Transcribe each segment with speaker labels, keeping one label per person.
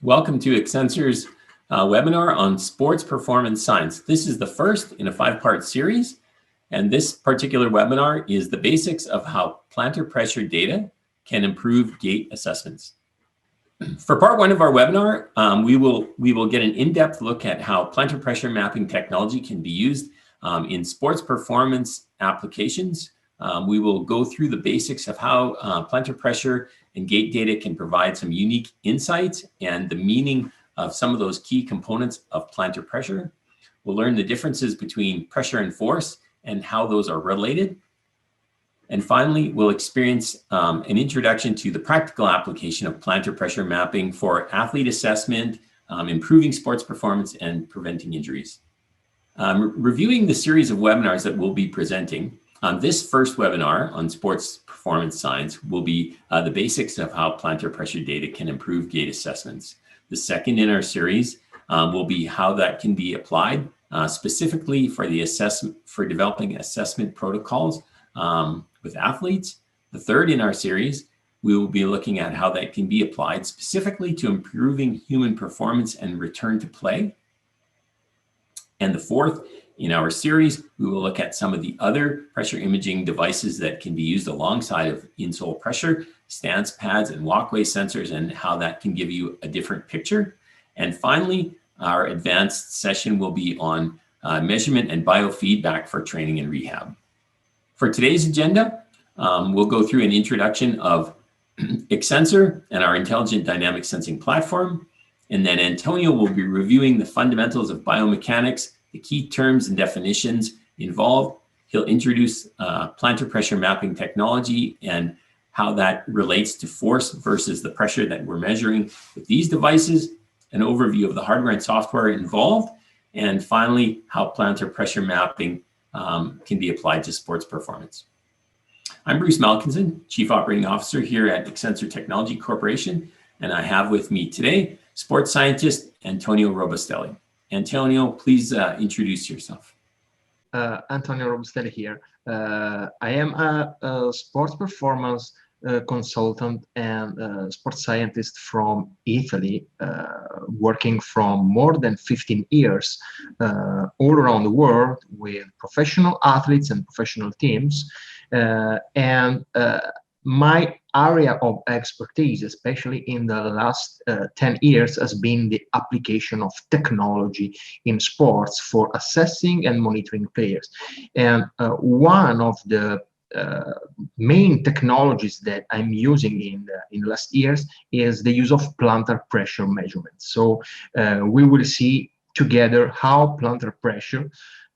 Speaker 1: Welcome to XSENSOR's webinar on sports performance science. This is the first in a 5-part series, and this particular webinar is the basics of how plantar pressure data can improve gait assessments. For part 1 of our webinar, we will get an in-depth look at how plantar pressure mapping technology can be used in sports performance applications. We will go through the basics of how plantar pressure and gait data can provide some unique insights and the meaning of some of those key components of plantar pressure. We'll learn the differences between pressure and force and how those are related. And finally, we'll experience an introduction to the practical application of plantar pressure mapping for athlete assessment, improving sports performance, and preventing injuries. Reviewing the series of webinars that we'll be presenting, this first webinar on sports performance science will be the basics of how plantar pressure data can improve gait assessments. The second in our series will be how that can be applied specifically for the developing assessment protocols with athletes. The third in our series, we will be looking at how that can be applied specifically to improving human performance and return to play. And the fourth in our series, we will look at some of the other pressure imaging devices that can be used alongside of insole pressure, stance pads, and walkway sensors, and how that can give you a different picture. And finally, our advanced session will be on measurement and biofeedback for training and rehab. For today's agenda, we'll go through an introduction of XSENSOR and our intelligent dynamic sensing platform. And then Antonio will be reviewing the fundamentals of biomechanics, the key terms and definitions involved. He'll introduce plantar pressure mapping technology and how that relates to force versus the pressure that we're measuring with these devices, an overview of the hardware and software involved, and finally, how plantar pressure mapping can be applied to sports performance. I'm Bruce Malkinson, Chief Operating Officer here at XSENSOR Technology Corporation, and I have with me today sports scientist Antonio Robustelli. Antonio, please introduce yourself.
Speaker 2: Antonio Robustelli here. I am a sports performance consultant and sports scientist from Italy, working from more than 15 years all around the world with professional athletes and professional teams. My area of expertise, especially in the last 10 years, has been the application of technology in sports for assessing and monitoring players. And one of the main technologies that I'm using in the last years is the use of plantar pressure measurements. So we will see together how plantar pressure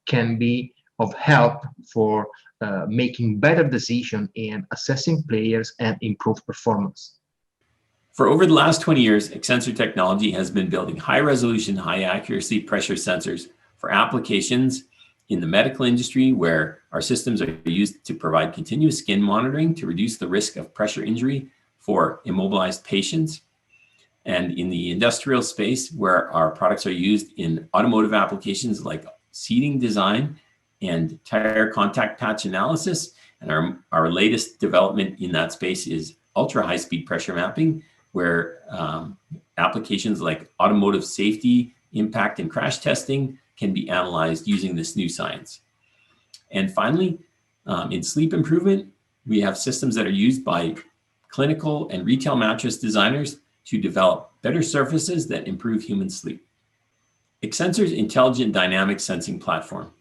Speaker 2: can be of help for making better decisions in assessing players and improve performance.
Speaker 1: For over the last 20 years, XSENSOR technology has been building high-resolution, high-accuracy pressure sensors for applications in the medical industry, where our systems are used to provide continuous skin monitoring to reduce the risk of pressure injury for immobilized patients, and in the industrial space, where our products are used in automotive applications like seating design and tire contact patch analysis. And our latest development in that space is ultra high-speed pressure mapping, where applications like automotive safety, impact, and crash testing can be analyzed using this new science. And finally, in sleep improvement, we have systems that are used by clinical and retail mattress designers to develop better surfaces that improve human sleep. XSENSOR's intelligent dynamic sensing platform.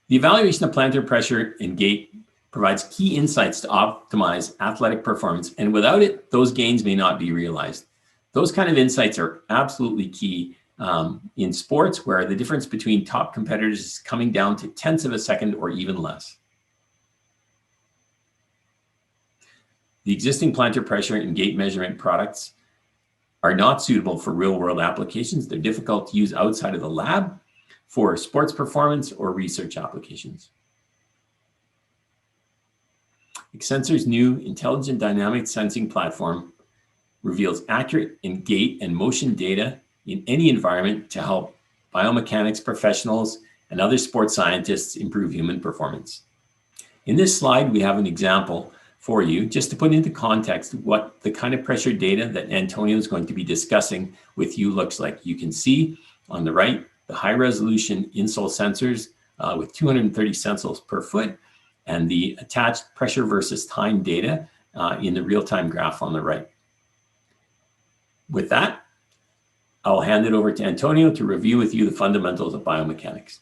Speaker 1: The evaluation of plantar pressure and gait provides key insights to optimize athletic performance, and without it, those gains may not be realized. Those kind of insights are absolutely key in sports, where the difference between top competitors is coming down to tenths of a second or even less. The existing plantar pressure and gait measurement products are not suitable for real-world applications. They're difficult to use outside of the lab for sports performance or research applications. XSENSOR's new intelligent dynamic sensing platform reveals accurate and gait and motion data in any environment to help biomechanics professionals and other sports scientists improve human performance. In this slide, we have an example for you, just to put into context what the kind of pressure data that Antonio is going to be discussing with you looks like. You can see on the right, the high resolution insole sensors with 230 sensoles per foot, and the attached pressure versus time data in the real-time graph on the right. With that, I'll hand it over to Antonio to review with you the fundamentals of biomechanics.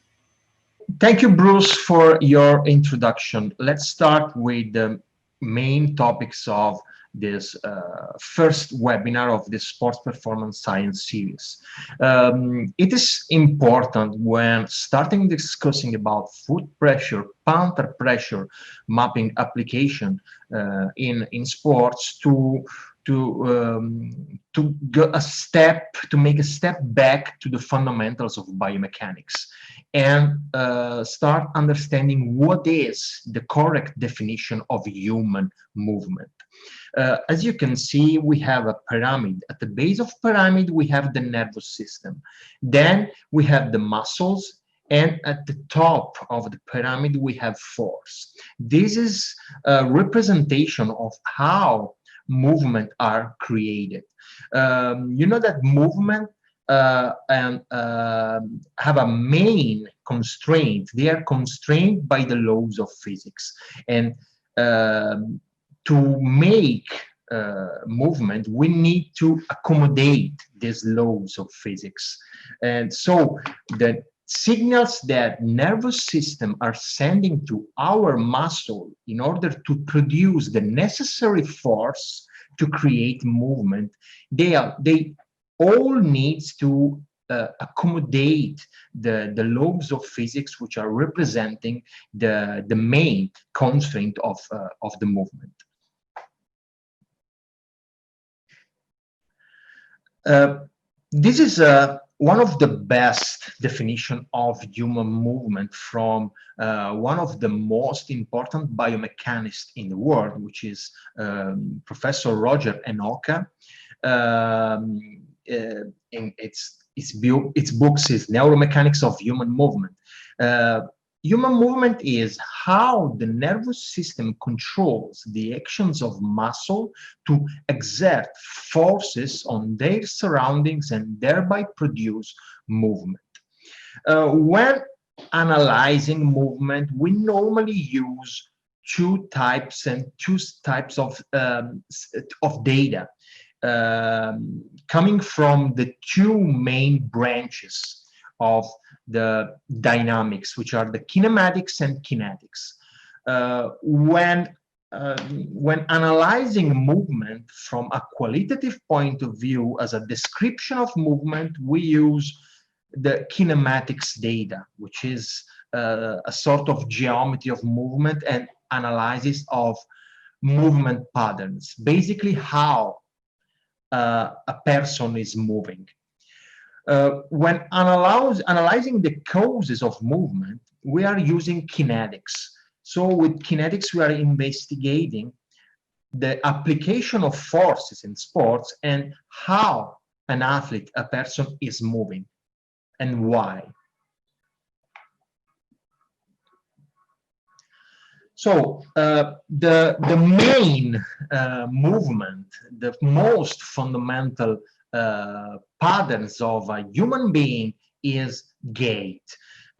Speaker 2: Thank you, Bruce, for your introduction. Let's start with the main topics of this first webinar of the Sports Performance Science series. It is important when starting discussing about foot pressure, plantar pressure mapping application in sports to make a step back to the fundamentals of biomechanics and start understanding what is the correct definition of human movement. As you can see, we have a pyramid. At the base of pyramid, we have the nervous system. Then we have the muscles, and at the top of the pyramid, we have force. This is a representation of how movement are created. You know that movement have a main constraint. They are constrained by the laws of physics, and to make movement, we need to accommodate these laws of physics. And so the signals that nervous system are sending to our muscle in order to produce the necessary force to create movement, they all needs to accommodate the laws of physics, which are representing the main constraint of the movement. This is one of the best definition of human movement from one of the most important biomechanists in the world, which is Professor Roger Enoka. In its books is Neuromechanics of Human Movement. Human movement is how the nervous system controls the actions of muscle to exert forces on their surroundings and thereby produce movement. When analyzing movement, we normally use two types of data coming from the two main branches of the dynamics, which are the kinematics and kinetics. When analyzing movement from a qualitative point of view as a description of movement, we use the kinematics data, which is a sort of geometry of movement and analysis of movement patterns, basically how a person is moving. When analyzing the causes of movement, we are using kinetics. So with kinetics, we are investigating the application of forces in sports and how an athlete, a person, is moving and why. So the main movement, the most fundamental patterns of a human being is gait.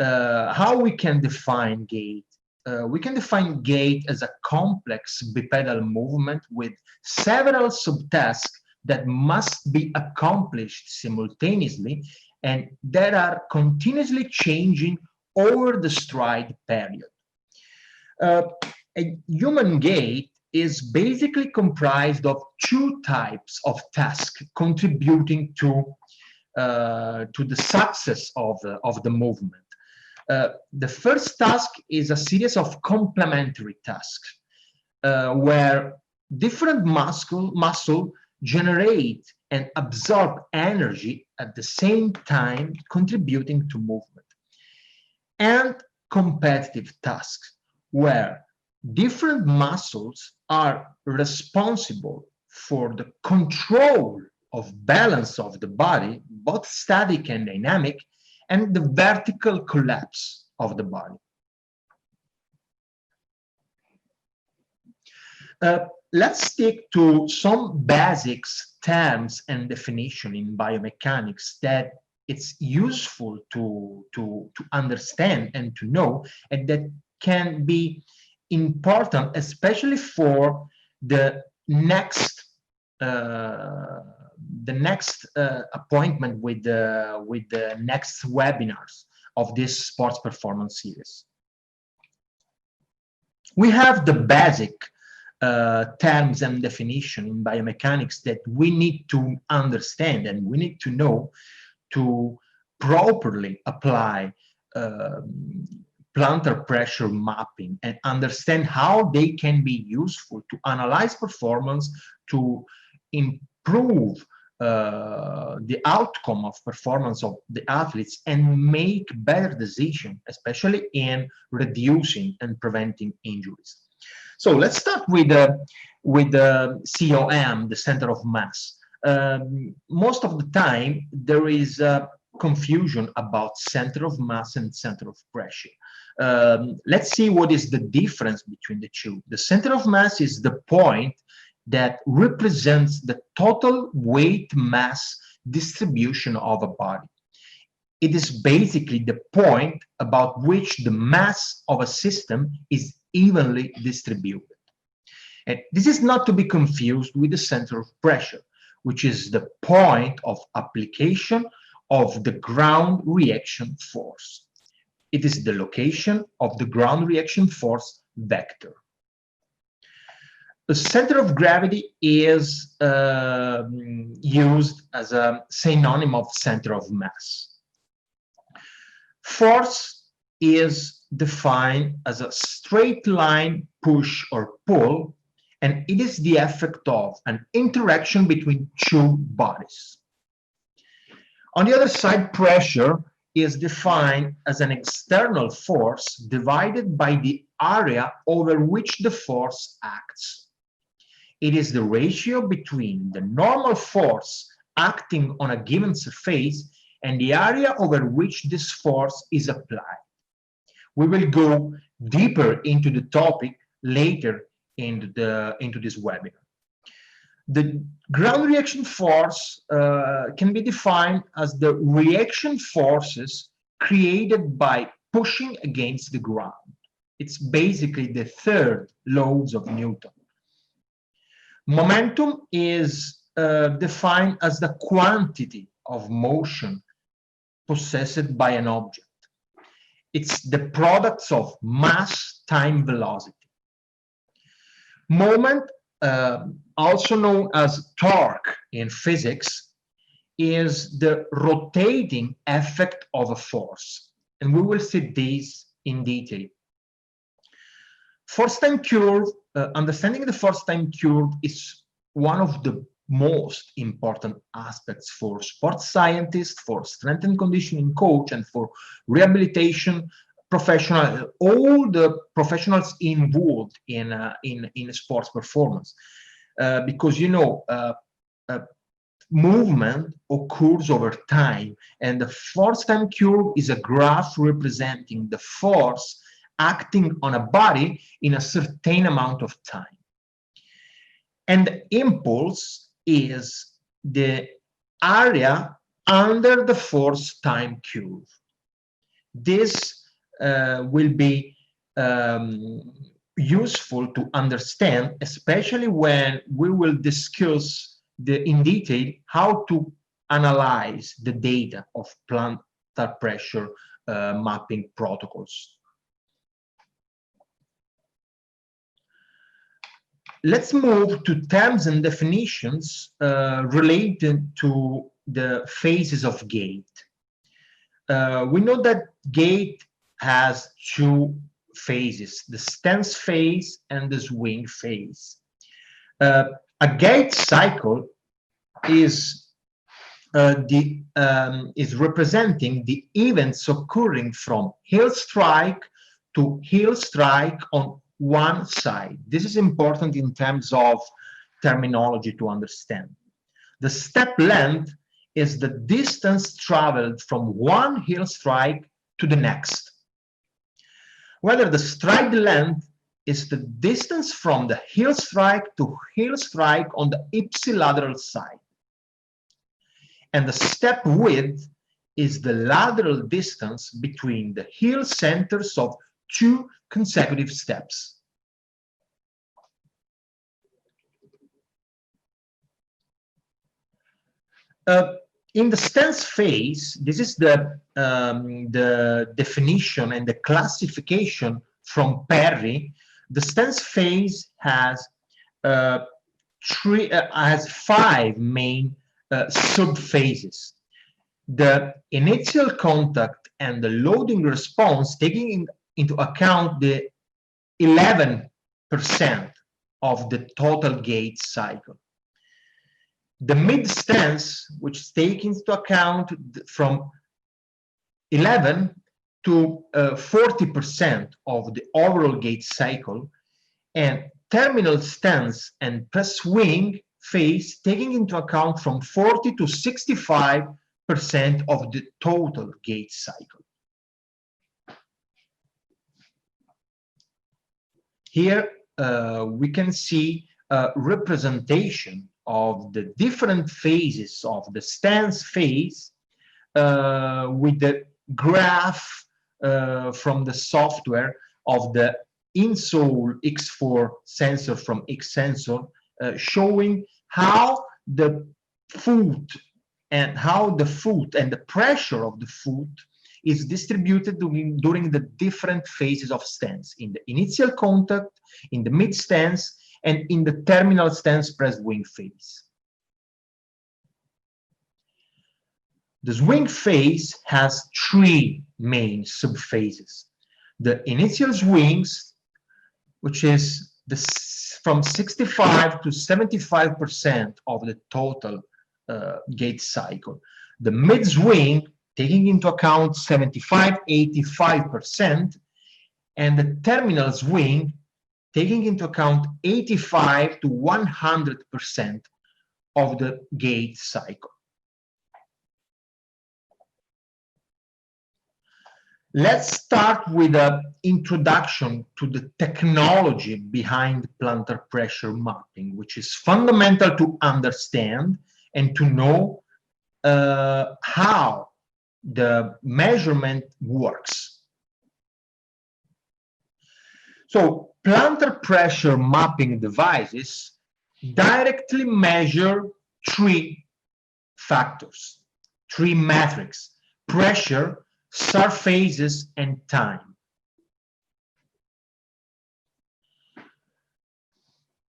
Speaker 2: How we can define gait? We can define gait as a complex bipedal movement with several subtasks that must be accomplished simultaneously and that are continuously changing over the stride period. A human gait is basically comprised of two types of tasks contributing to the success of the movement. The first task is a series of complementary tasks where different muscle generate and absorb energy at the same time, contributing to movement. And competitive tasks where different muscles are responsible for the control of balance of the body, both static and dynamic, and the vertical collapse of the body. Let's stick to some basics, terms, and definition in biomechanics that it's useful to understand and to know, and that can be important, especially for the next appointment with the next webinars of this sports performance series. We have the basic terms and definition in biomechanics that we need to understand and we need to know to properly apply plantar pressure mapping and understand how they can be useful to analyze performance, to improve the outcome of performance of the athletes and make better decisions, especially in reducing and preventing injuries. So let's start with the COM, the center of mass. Most of the time, there is confusion about center of mass and center of pressure. Let's see what is the difference between the two. The center of mass is the point that represents the total weight mass distribution of a body. It is basically the point about which the mass of a system is evenly distributed. And this is not to be confused with the center of pressure, which is the point of application of the ground reaction force. It is the location of the ground reaction force vector. The center of gravity is used as a synonym of center of mass. Force is defined as a straight line push or pull, and it is the effect of an interaction between two bodies. On the other side, pressure is defined as an external force divided by the area over which the force acts. It is the ratio between the normal force acting on a given surface and the area over which this force is applied. We will go deeper into the topic later into this webinar. The ground reaction force can be defined as the reaction forces created by pushing against the ground. It's basically the third laws of Newton. Momentum is defined as the quantity of motion possessed by an object. It's the products of mass time velocity. Moment, also known as torque in physics, is the rotating effect of a force. And we will see this in detail. Force time curve, understanding the force time curve is one of the most important aspects for sports scientists, for strength and conditioning coach, and for rehabilitation professional, all the professionals involved in sports performance, because you know movement occurs over time, and the force time curve is a graph representing the force acting on a body in a certain amount of time. And the impulse is the area under the force time curve. This will be useful to understand, especially when we will discuss in detail how to analyze the data of plantar pressure mapping protocols. Let's move to terms and definitions related to the phases of Gait. We know that Gait has two phases, the stance phase and the swing phase. A Gait cycle is representing the events occurring from heel strike to heel strike on one side. This is important in terms of terminology to understand. The step length is the distance traveled from one heel strike to the next. Whether the stride length is the distance from the heel strike to heel strike on the ipsilateral side. And the step width is the lateral distance between the heel centers of two consecutive steps. In the stance phase, this is the definition and the classification from Perry. The stance phase has five main subphases. The initial contact and the loading response, taking into account the 11% of the total gait cycle. The mid stance, which takes into account from 11 to 40% of the overall gait cycle, and terminal stance and press swing phase taking into account from 40 to 65% of the total gait cycle. Here we can see a representation of the different phases of the stance phase with the graph from the software of the insole X4 sensor from XSENSOR, showing how the foot and the pressure of the foot is distributed during the different phases of stance, in the initial contact, in the mid stance, and in the terminal stance press swing phase. The swing phase has three main subphases. The initial swings, which is from 65 to 75% of the total gait cycle. The mid swing, taking into account 75–85%, and the terminal swing, taking into account 85 to 100% of the gait cycle. Let's start with an introduction to the technology behind plantar pressure mapping, which is fundamental to understand and to know how the measurement works. So, plantar pressure mapping devices directly measure three factors, three metrics: pressure, surfaces, and time.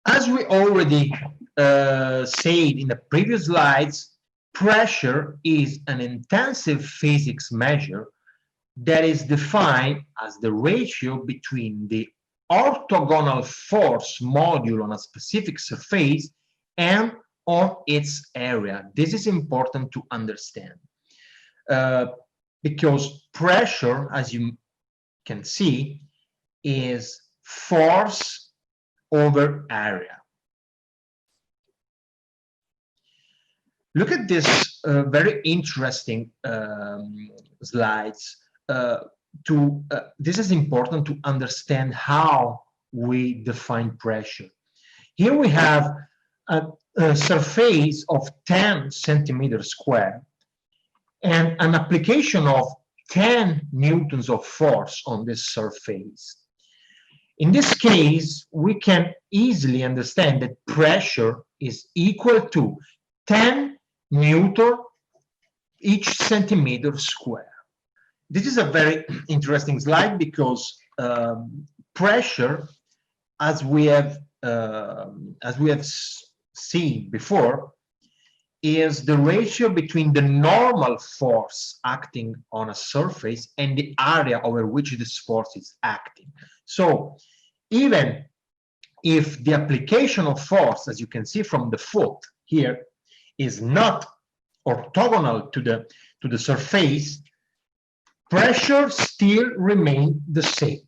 Speaker 2: As we already said in the previous slides, pressure is an intensive physics measure that is defined as the ratio between the orthogonal force module on a specific surface and on its area. This is important to understand because pressure, as you can see, is force over area. Look at this very interesting slides. This is important to understand how we define pressure. Here we have a surface of 10 centimeters square and an application of 10 newtons of force on this surface. In this case, we can easily understand that pressure is equal to 10 Newton each centimeter square. This is a very interesting slide because pressure, as we have seen before, is the ratio between the normal force acting on a surface and the area over which this force is acting. So even if the application of force, as you can see from the foot here, is not orthogonal to the surface, pressure still remains the same.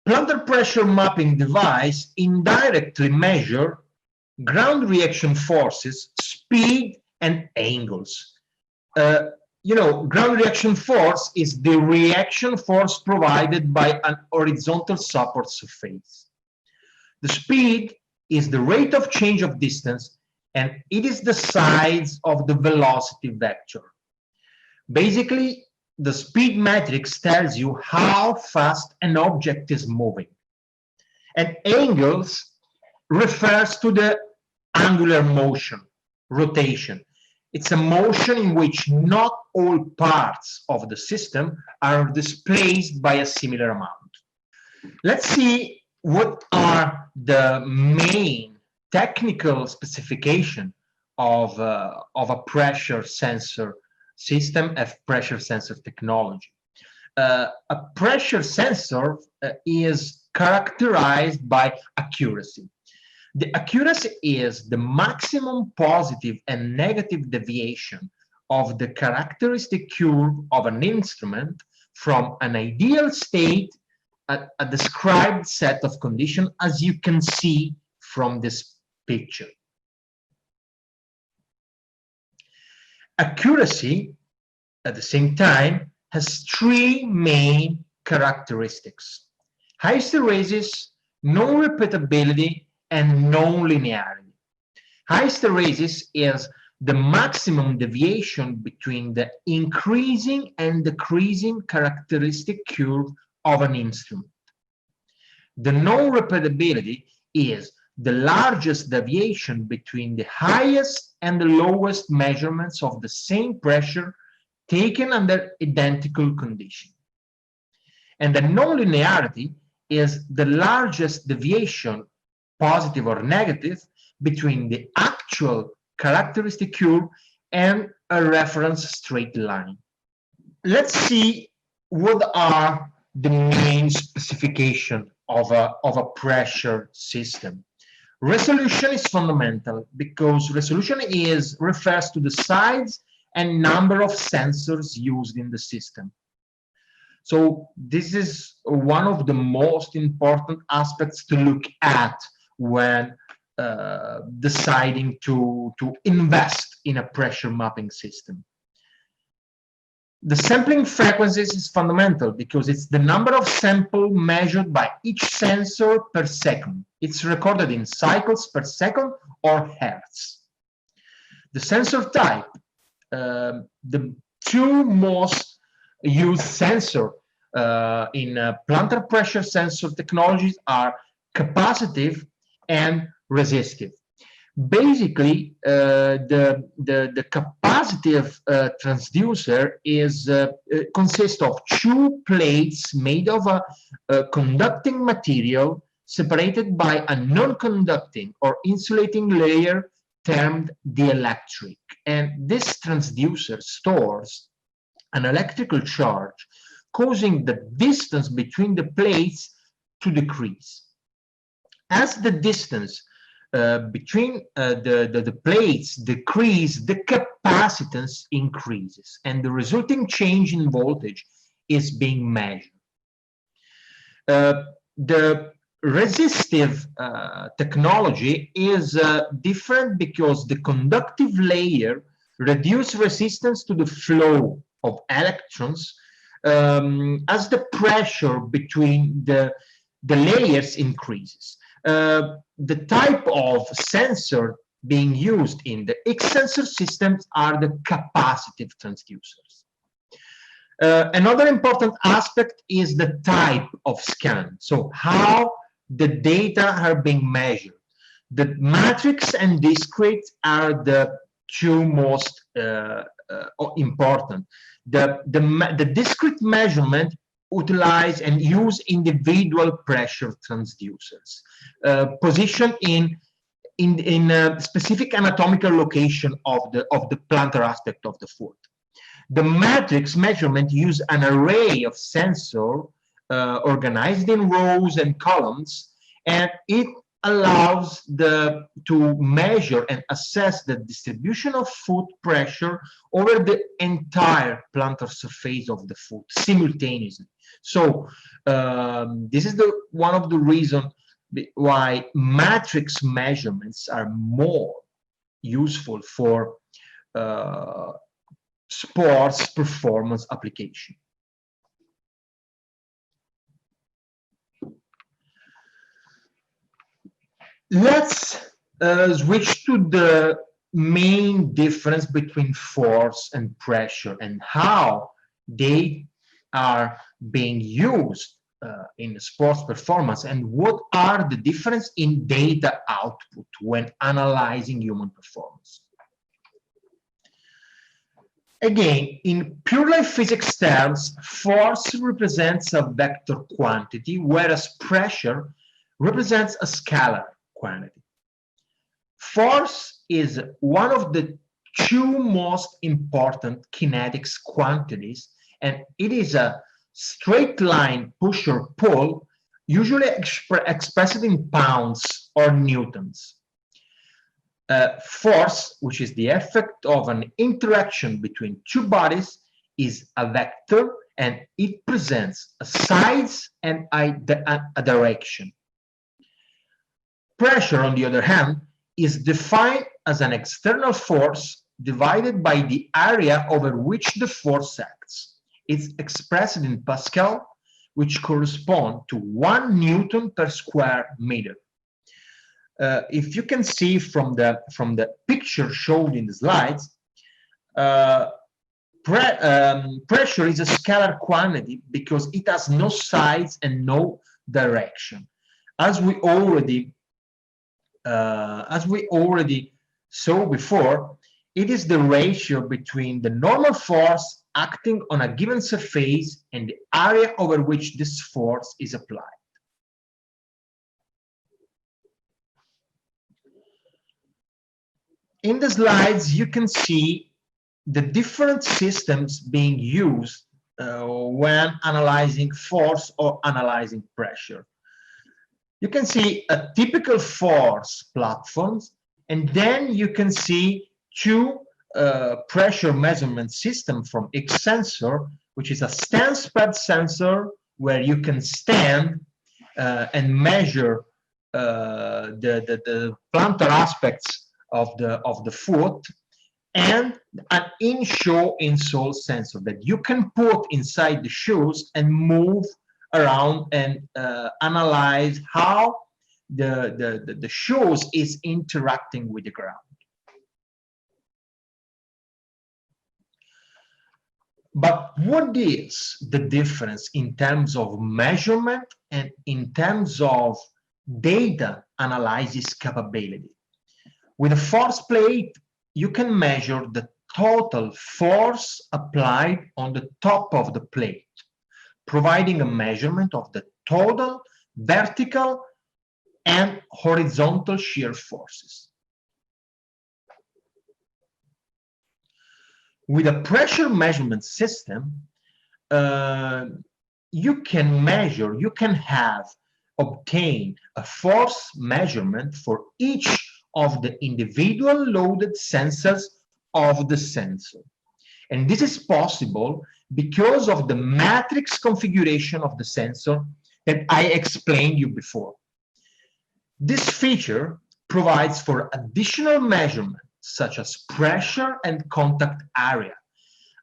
Speaker 2: Plantar pressure mapping device indirectly measure ground reaction forces, speed, and angles. ground reaction force is the reaction force provided by an horizontal support surface. The speed is the rate of change of distance, and it is the size of the velocity vector. Basically, the speed matrix tells you how fast an object is moving. And angles refers to the angular motion, rotation. It's a motion in which not all parts of the system are displaced by a similar amount. Let's see what are the main technical specification of a pressure sensor system, a pressure sensor technology. A pressure sensor is characterized by accuracy. The accuracy is the maximum positive and negative deviation of the characteristic curve of an instrument from an ideal state at a described set of conditions, as you can see from this picture. Accuracy, at the same time, has three main characteristics: high hysteresis, non-repeatability, and non-linearity. High hysteresis is the maximum deviation between the increasing and decreasing characteristic curve of an instrument. The non-repeatability is the largest deviation between the highest and the lowest measurements of the same pressure taken under identical conditions. And the non-linearity is the largest deviation, positive or negative, between the actual characteristic curve and a reference straight line. Let's see what are the main specification of a pressure system. Resolution is fundamental because resolution refers to the size and number of sensors used in the system. So this is one of the most important aspects to look at when deciding to invest in a pressure mapping system. The sampling frequencies is fundamental because it's the number of samples measured by each sensor per second. It's recorded in cycles per second or hertz. The sensor type, the two most used sensor in plantar pressure sensor technologies are capacitive and resistive. Basically, the capacitive transducer consists of two plates made of a conducting material separated by a non-conducting or insulating layer termed dielectric. And this transducer stores an electrical charge, causing the distance between the plates to decrease. As the distance between the plates decrease, the capacitance increases, and the resulting change in voltage is being measured. The resistive technology is different because the conductive layer reduces resistance to the flow of electrons as the pressure between the layers increases. The type of sensor being used in the XSENSOR systems are the capacitive transducers. Another important aspect is the type of scan, so how the data are being measured. The matrix and discrete are the two most important. The discrete measurement utilize and use individual pressure transducers positioned in a specific anatomical location of the plantar aspect of the foot. The matrix measurement use an array of sensors organized in rows and columns, and it allows to measure and assess the distribution of foot pressure over the entire plantar surface of the foot simultaneously. So this is one of the reasons why matrix measurements are more useful for sports performance application. Let's switch to the main difference between force and pressure and how they are being used in sports performance, and what are the difference in data output when analyzing human performance. Again, in pure life physics terms, force represents a vector quantity, whereas pressure represents a scalar quantity. Force is one of the two most important kinetics quantities, and it is a straight line push or pull, usually expressed in pounds or newtons. Force, which is the effect of an interaction between two bodies, is a vector, and it presents a size and a direction. Pressure, on the other hand, is defined as an external force divided by the area over which the force acts. It's expressed in Pascal, which correspond to 1 Newton per square meter. If you can see from the picture shown in the slides, pressure is a scalar quantity because it has no size and no direction. As we already saw before, it is the ratio between the normal force acting on a given surface and the area over which this force is applied. In the slides, you can see the different systems being used when analyzing force or analyzing pressure. You can see a typical force platforms, and then you can see two pressure measurement systems from XSENSOR, which is a stance pad sensor where you can stand and measure the plantar aspects of the foot, and an insole sensor that you can put inside the shoes and move around and analyze how the shoes is interacting with the ground. But what is the difference in terms of measurement and in terms of data analysis capability? With a force plate, you can measure the total force applied on the top of the plate, providing a measurement of the total vertical and horizontal shear forces. With a pressure measurement system, you can obtain a force measurement for each of the individual loaded sensors of the sensor. And this is possible because of the matrix configuration of the sensor that I explained you before. This feature provides for additional measurements such as pressure and contact area,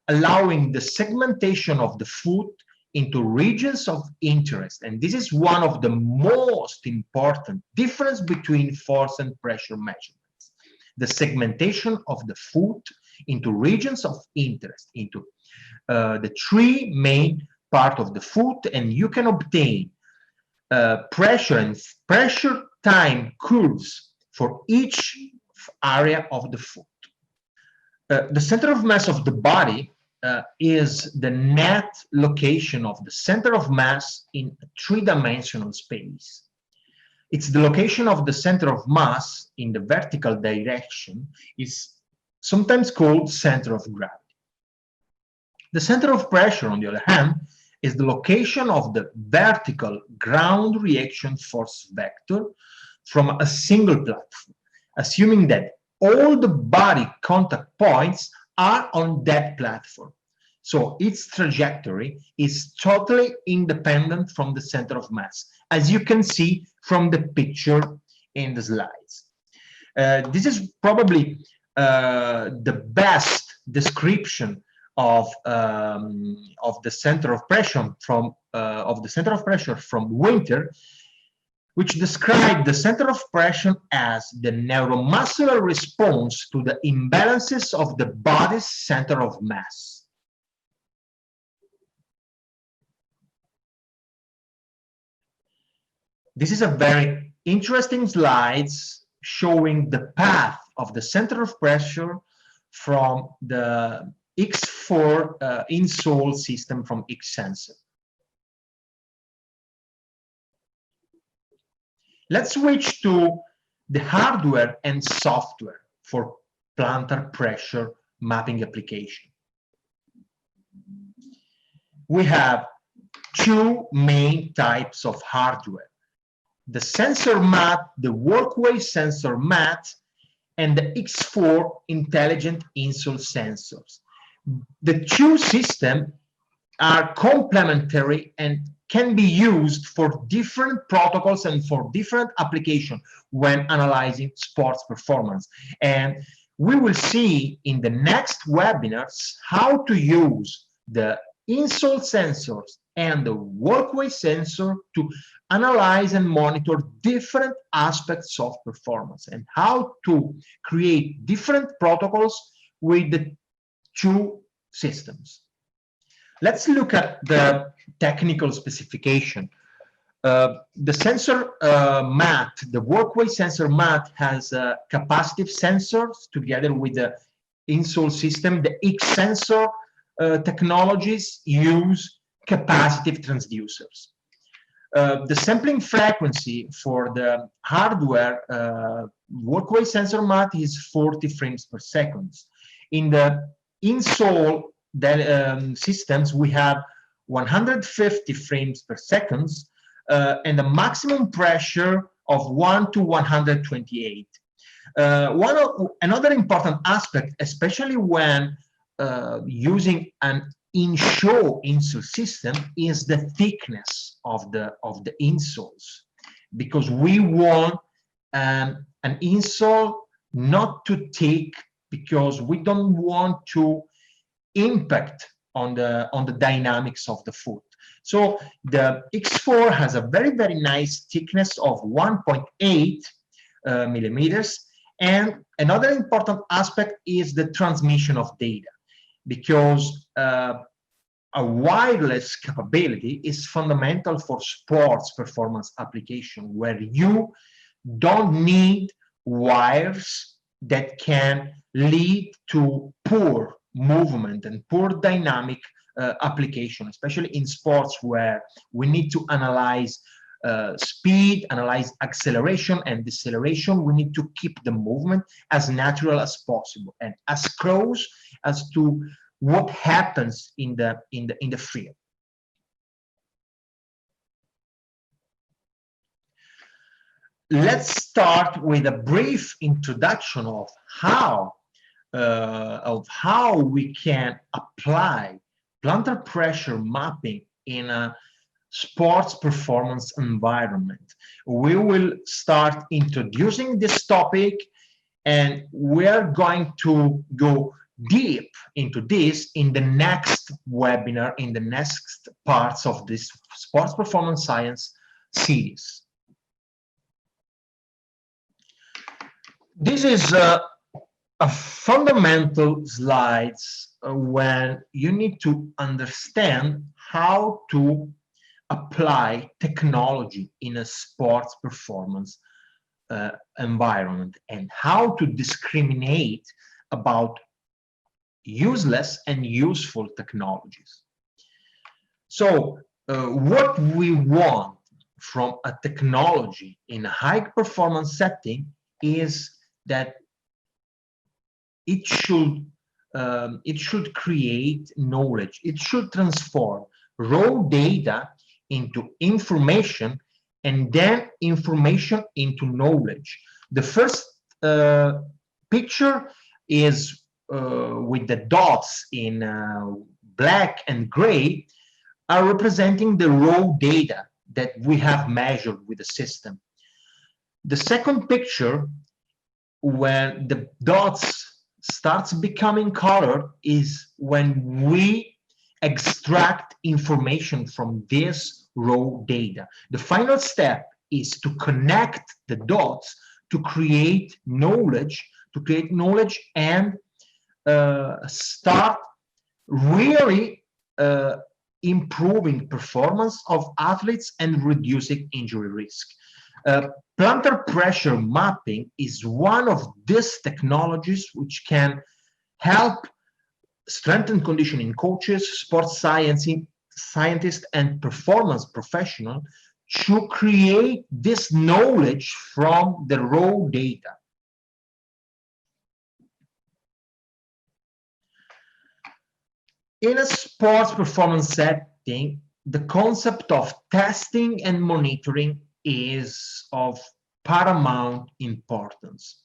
Speaker 2: allowing the segmentation of the foot into regions of interest. And this is one of the most important difference between force and pressure measurements. The segmentation of the foot into regions of interest, into the three main parts of the foot, and you can obtain pressure and pressure time curves for each area of the foot. The center of mass of the body is the net location of the center of mass in a three-dimensional space. It's the location of the center of mass in the vertical direction is sometimes called center of gravity. The center of pressure, on the other hand, is the location of the vertical ground reaction force vector from a single platform, assuming that all the body contact points are on that platform. So its trajectory is totally independent from the center of mass, as you can see from the picture in the slides. This is probably the best description of the center of pressure from Winter, which described the center of pressure as the neuromuscular response to the imbalances of the body's center of mass. This is a very interesting slide showing the path of the center of pressure from the X4 insole system from XSENSOR. Let's switch to the hardware and software for plantar pressure mapping application. We have two main types of hardware: the sensor mat, the walkway sensor mat, and the X4 intelligent insole sensors. The two systems are complementary and can be used for different protocols and for different applications when analyzing sports performance. And we will see in the next webinars how to use the insole sensors and the walkway sensor to analyze and monitor different aspects of performance and how to create different protocols with the two systems. Let's look at the technical specification. The sensor mat, the walkway sensor mat, has capacitive sensors together with the insole system. The XSENSOR technologies use capacitive transducers. The sampling frequency for the hardware walkway sensor mat is 40 frames per second. In the insole systems, we have 150 frames per second and a maximum pressure of 1 to 128. Another important aspect, especially when using an insole system, is the thickness of the insoles, because we want an insole not too thick, because we don't want to impact on the dynamics of the foot. So the X4 has a very, very nice thickness of 1.8 millimeters. And another important aspect is the transmission of data, because a wireless capability is fundamental for sports performance application, where you don't need wires that can lead to poor movement and poor dynamic application, especially in sports where we need to analyze speed, analyze acceleration and deceleration. We need to keep the movement as natural as possible and as close as to what happens in the field. Let's start with a brief introduction of how we can apply plantar pressure mapping in a sports performance environment. We will start introducing this topic, and we're going to go deep into this in the next webinar, in the next parts of this sports performance science series. This is a fundamental slides when you need to understand how to apply technology in a sports performance environment, and how to discriminate about useless and useful technologies. So what we want from a technology in a high performance setting is that it should create knowledge. It should transform raw data into information, and then information into knowledge. The first picture is with the dots in black and gray, are representing the raw data that we have measured with the system. The second picture, when the dots starts becoming colored, is when we extract information from this raw data. The final step is to connect the dots to create knowledge, and start really improving performance of athletes and reducing injury risk. Plantar pressure mapping is one of these technologies which can help strength and conditioning coaches, sports scientists, and performance professionals to create this knowledge from the raw data. In a sports performance setting, the concept of testing and monitoring is of paramount importance.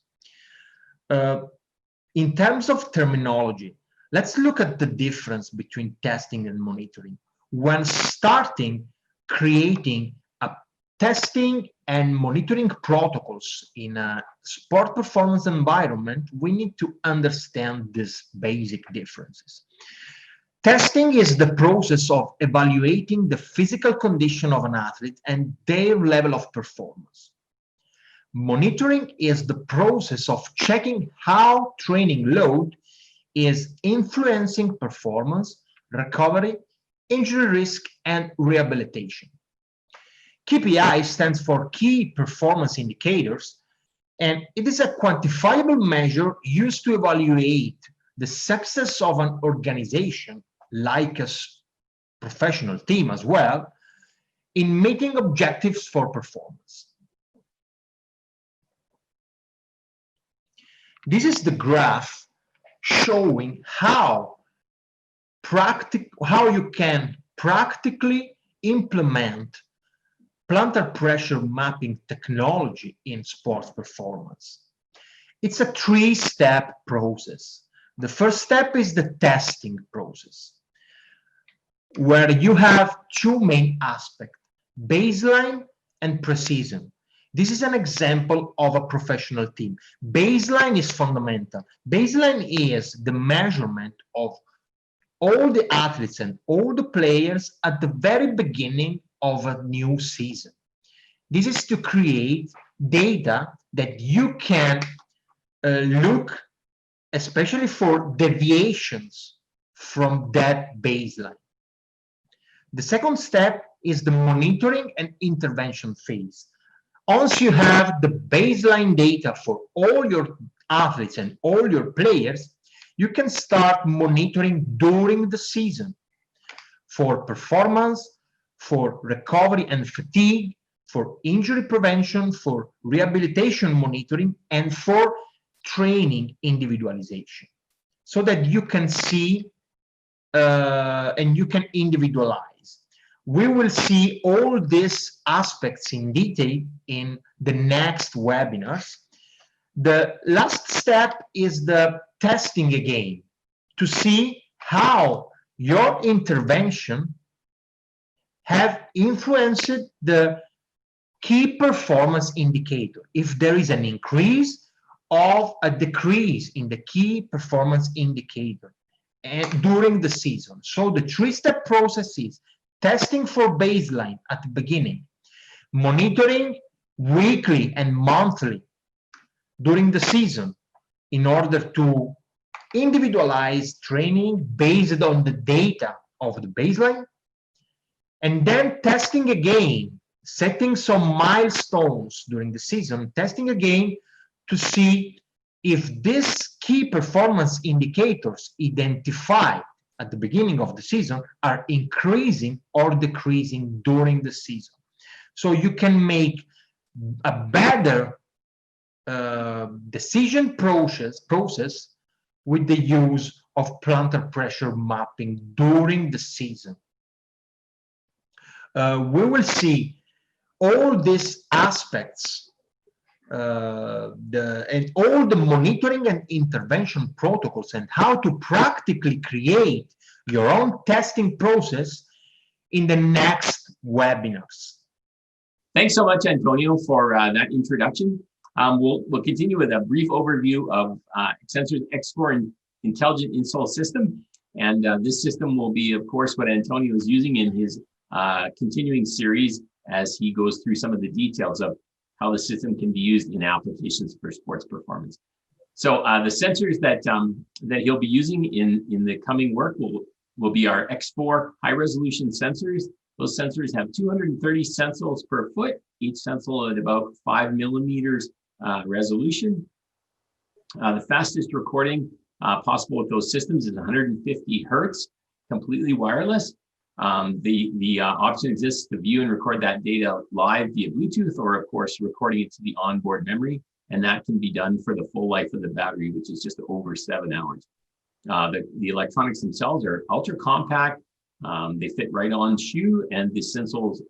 Speaker 2: In terms of terminology, let's look at the difference between testing and monitoring. When starting creating a testing and monitoring protocols in a sport performance environment, we need to understand these basic differences. Testing is the process of evaluating the physical condition of an athlete and their level of performance. Monitoring is the process of checking how training load is influencing performance, recovery, injury risk, and rehabilitation. KPI stands for Key Performance Indicators, and it is a quantifiable measure used to evaluate the success of an organization, like a professional team as well, in meeting objectives for performance. This is the graph showing how you can practically implement plantar pressure mapping technology in sports performance. It's a three-step process. The first step is the testing process, where you have two main aspects, baseline and precision. This is an example of a professional team. Baseline is fundamental. Baseline is the measurement of all the athletes and all the players at the very beginning of a new season. This is to create data that you can look, especially for deviations from that baseline. The second step is the monitoring and intervention phase. Once you have the baseline data for all your athletes and all your players, you can start monitoring during the season for performance, for recovery and fatigue, for injury prevention, for rehabilitation monitoring, and for training individualization, so that you can see and you can individualize. We will see all these aspects in detail in the next webinars. The last step is the testing again, to see how your intervention have influenced the key performance indicator, if there is an increase or a decrease in the key performance indicator during the season. So the three-step process is testing for baseline at the beginning, monitoring weekly and monthly during the season in order to individualize training based on the data of the baseline, and then testing again, setting some milestones during the season, testing again to see if these key performance indicators identified at the beginning of the season are increasing or decreasing during the season. So you can make a better decision process with the use of plantar pressure mapping during the season. We will see all these aspects and all the monitoring and intervention protocols and how to practically create your own testing process in the next webinars.
Speaker 1: Thanks so much, Antonio, for that introduction. We'll continue with a brief overview of XSENSOR's X4 Intelligent Insole System. And this system will be, of course, what Antonio is using in his continuing series as he goes through some of the details of how the system can be used in applications for sports performance. So the sensors that he'll be using in the coming work will be our X4 high resolution sensors. Those sensors have 230 sensoles per foot, each sensole at about 5 millimeters resolution. The fastest recording possible with those systems is 150 hertz, completely wireless. The option exists to view and record that data live via Bluetooth, or of course recording it to the onboard memory, and that can be done for the full life of the battery, which is just over 7 hours. The electronics themselves are ultra compact. They fit right on shoe, and the insoles,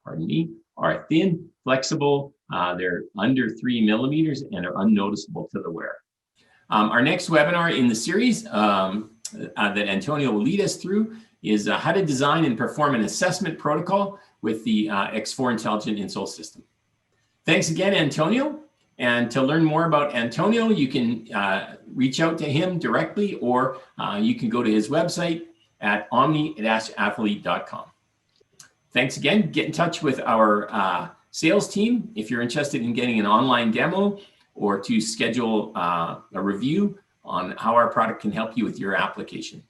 Speaker 1: pardon me, are thin, flexible. They're under 3 millimeters and are unnoticeable to the wearer. Our next webinar in the series that Antonio will lead us through is how to design and perform an assessment protocol with the X4 Intelligent Insole System. Thanks again, Antonio. And to learn more about Antonio, you can reach out to him directly, or you can go to his website at omni-athlete.com. Thanks again. Get in touch with our sales team if you're interested in getting an online demo or to schedule a review on how our product can help you with your application.